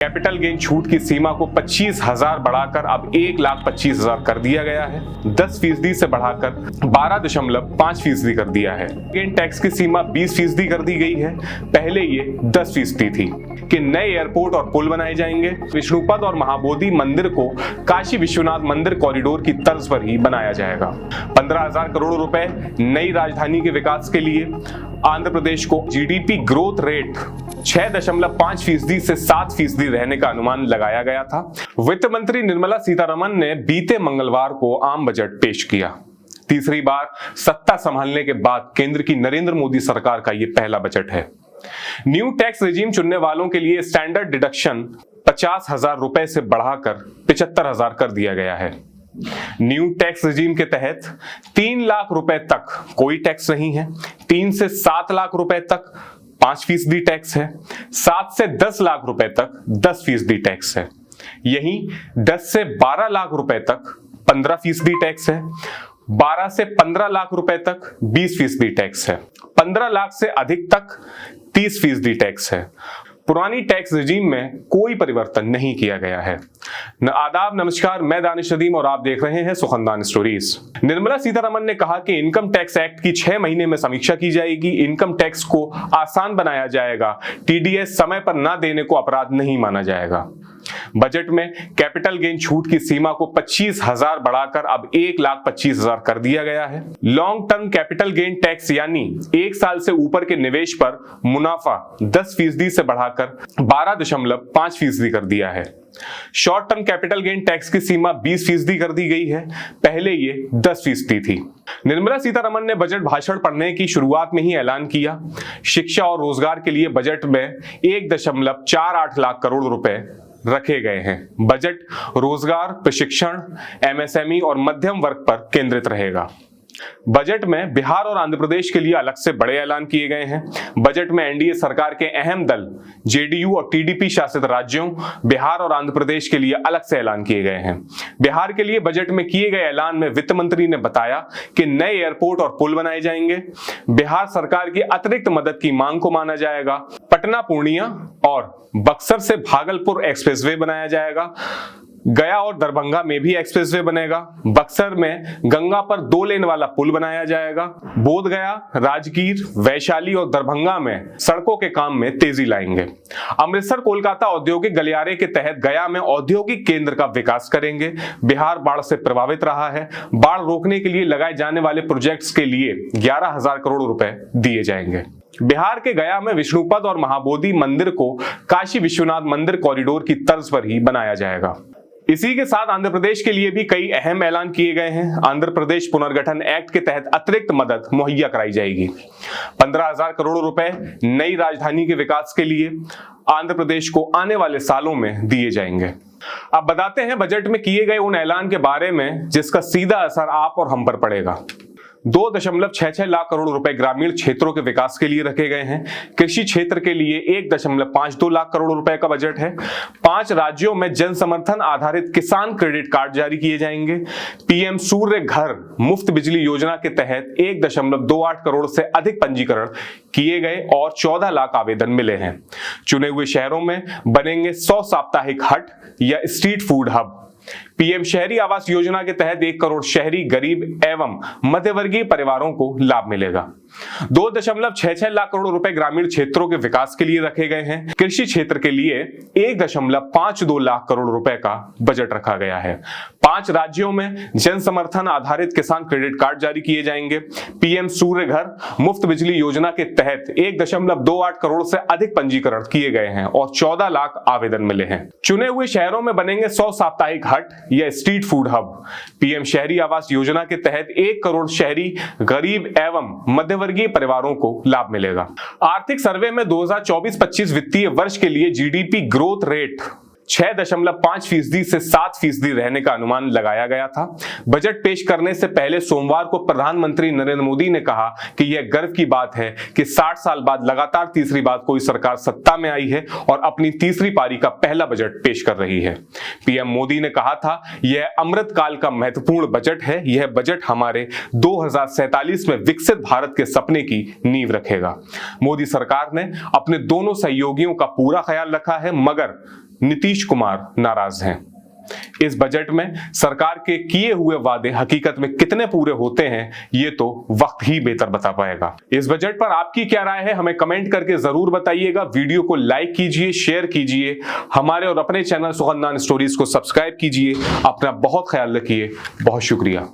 Capital gain छूट की सीमा को 25,000 बढ़ाकर अब 1,25,000 कर दिया गया है। 10% से बढ़ाकर 12.5% कर दिया है। गेन टैक्स की सीमा 20% कर दी गई है, पहले ये 10% थी। कि नए एयरपोर्ट और पुल बनाए जाएंगे। विष्णुपद और महाबोधि मंदिर को काशी विश्वनाथ मंदिर कॉरिडोर की तर्ज पर ही बनाया जाएगा। 15,000 करोड़ रुपए नई राजधानी के विकास के लिए। आंध्र प्रदेश को जीडीपी ग्रोथ रेट 6.5% से 7% रहने का अनुमान लगाया गया था। वित्त मंत्री निर्मला सीतारमण ने बीते मंगलवार को आम बजट पेश किया। तीसरी बार सत्ता संभालने के बाद केंद्र की नरेंद्र मोदी सरकार का यह पहला बजट है। न्यू टैक्स रेजिम चुनने वालों के लिए स्टैंडर्ड डिडक्शन 50,000 रुपए से बढ़ाकर 75,000 कर दिया गया है। न्यू टैक्स रेजिम के तहत 3 लाख रुपए तक कोई टैक्स नहीं है। 3 से 7 लाख रुपए तक 5% टैक्स है। 7 से 10 लाख रुपए तक 10% टैक्स है। यहीं 10 से 12 लाख रुपए तक 15% टैक्स है। 12 से 15 लाख रुपए तक 20% टैक्स है। 15 लाख से अधिक तक 30% टैक्स है। पुरानी टैक्स रेजिम में कोई परिवर्तन नहीं किया गया है। आदाब, नमस्कार, मैं दानिश नदीम और आप देख रहे हैं सुखनदान स्टोरीज। निर्मला सीतारमण ने कहा कि इनकम टैक्स एक्ट की 6 महीने में समीक्षा की जाएगी। इनकम टैक्स को आसान बनाया जाएगा। टीडीएस समय पर ना देने को अपराध नहीं माना जाएगा। बजट में कैपिटल गेन छूट की सीमा को 25,000 बढ़ाकर अब 1,25,000 कर दिया गया है। Long term capital gain tax यानी 1 साल से ऊपर के निवेश पर मुनाफा 10% से बढ़ाकर 12.5% कर दिया है। Short term capital gain tax की सीमा 20% कर दी गई है, पहले ये 10% थी। निर्मला सीतारमण ने बजट भाषण पढ़ने की शुरुआत में ही ऐलान किया। शिक्षा और रोजगार के लिए बजट में 1.48 लाख करोड़ रुपए रखे गए हैं। बजट रोजगार, प्रशिक्षण, एमएसएमई और मध्यम वर्ग पर केंद्रित रहेगा। बजट में बिहार और आंध्र प्रदेश के लिए अलग से बड़े ऐलान किए गए हैं। बजट में एनडीए सरकार के अहम दल जेडीयू और टीडीपी शासित राज्यों बिहार और आंध्र प्रदेश के लिए अलग से ऐलान किए गए हैं। बिहार के लिए बजट में किए गए ऐलान में वित्त मंत्री ने बताया कि नए एयरपोर्ट और पुल बनाए जाएंगे। बिहार सरकार की अतिरिक्त मदद की मांग को माना जाएगा। पटना, पूर्णिया और बक्सर से भागलपुर एक्सप्रेसवे बनाया जाएगा। गया और दरभंगा में भी एक्सप्रेसवे बनेगा। बक्सर में गंगा पर 2 लेन वाला पुल बनाया जाएगा। बोधगया, राजगीर, वैशाली और दरभंगा में सड़कों के काम में तेजी लाएंगे। अमृतसर कोलकाता औद्योगिक गलियारे के तहत गया में औद्योगिक केंद्र का विकास करेंगे। बिहार बाढ़ से प्रभावित रहा है। बाढ़ रोकने के लिए लगाए जाने वाले प्रोजेक्ट्स के लिए 11,000 करोड़ रुपए दिए जाएंगे। बिहार के गया में विष्णुपद और महाबोधि मंदिर को काशी विश्वनाथ मंदिर कॉरिडोर की तर्ज पर ही बनाया जाएगा। इसी के साथ आंध्र प्रदेश के लिए भी कई अहम ऐलान किए गए हैं। आंध्र प्रदेश पुनर्गठन एक्ट के तहत अतिरिक्त मदद मुहैया कराई जाएगी। 15,000 करोड़ रुपए नई राजधानी के विकास के लिए आंध्र प्रदेश को आने वाले सालों में दिए जाएंगे। अब बताते हैं बजट में किए गए उन ऐलान के बारे में जिसका सीधा असर आप और हम पर पड़ेगा। 2.66 लाख करोड़ रुपए ग्रामीण क्षेत्रों के विकास के लिए रखे गए हैं। कृषि क्षेत्र के लिए 1.52 लाख करोड़ रुपए का बजट है। 5 राज्यों में जन समर्थन आधारित किसान क्रेडिट कार्ड जारी किए जाएंगे। पीएम सूर्य घर मुफ्त बिजली योजना के तहत 1.28 करोड़ से अधिक पंजीकरण किए गए और 14 लाख आवेदन मिले हैं। चुने हुए शहरों में बनेंगे 100 साप्ताहिक हट या स्ट्रीट फूड हब। पीएम शहरी आवास योजना के तहत 1 करोड़ शहरी गरीब एवं मध्यवर्गीय परिवारों को लाभ मिलेगा। 2.66 लाख करोड़ रुपए ग्रामीण क्षेत्रों के विकास के लिए रखे गए हैं। कृषि क्षेत्र के लिए 1.52 लाख करोड़ रुपए का बजट रखा गया है। 5 राज्यों में जन समर्थन आधारित किसान क्रेडिट कार्ड जारी किए जाएंगे। पीएम सूर्य घर मुफ्त बिजली योजना के तहत 1.28 करोड़ से अधिक पंजीकरण किए गए हैं और 14 लाख आवेदन मिले हैं। चुने हुए शहरों में बनेंगे 100 साप्ताहिक हट या स्ट्रीट फूड हब। पीएम शहरी आवास योजना के तहत 1 करोड़ शहरी गरीब एवं मध्यवर्गीय परिवारों को लाभ मिलेगा। आर्थिक सर्वे में 2024-25 वित्तीय वर्ष के लिए जीडीपी ग्रोथ रेट 6.5% से 7% रहने का अनुमान लगाया गया था। बजट पेश करने से पहले सोमवार को प्रधानमंत्री नरेंद्र मोदी ने कहा कि यह गर्व की बात है कि 60 साल बाद लगातार तीसरी बार कोई सरकार सत्ता में आई है और अपनी तीसरी पारी का पहला बजट पेश कर रही है। पीएम मोदी ने कहा था, यह अमृत काल का महत्वपूर्ण बजट है। यह बजट हमारे 2047 में विकसित भारत के सपने की नींव रखेगा। मोदी सरकार ने अपने दोनों सहयोगियों का पूरा ख्याल रखा है, मगर नीतीश कुमार नाराज हैं। इस बजट में सरकार के किए हुए वादे हकीकत में कितने पूरे होते हैं, ये तो वक्त ही बेहतर बता पाएगा। इस बजट पर आपकी क्या राय है, हमें कमेंट करके जरूर बताइएगा। वीडियो को लाइक कीजिए, शेयर कीजिए, हमारे और अपने चैनल सुगंधान स्टोरीज को सब्सक्राइब कीजिए। अपना बहुत ख्याल रखिए। बहुत शुक्रिया।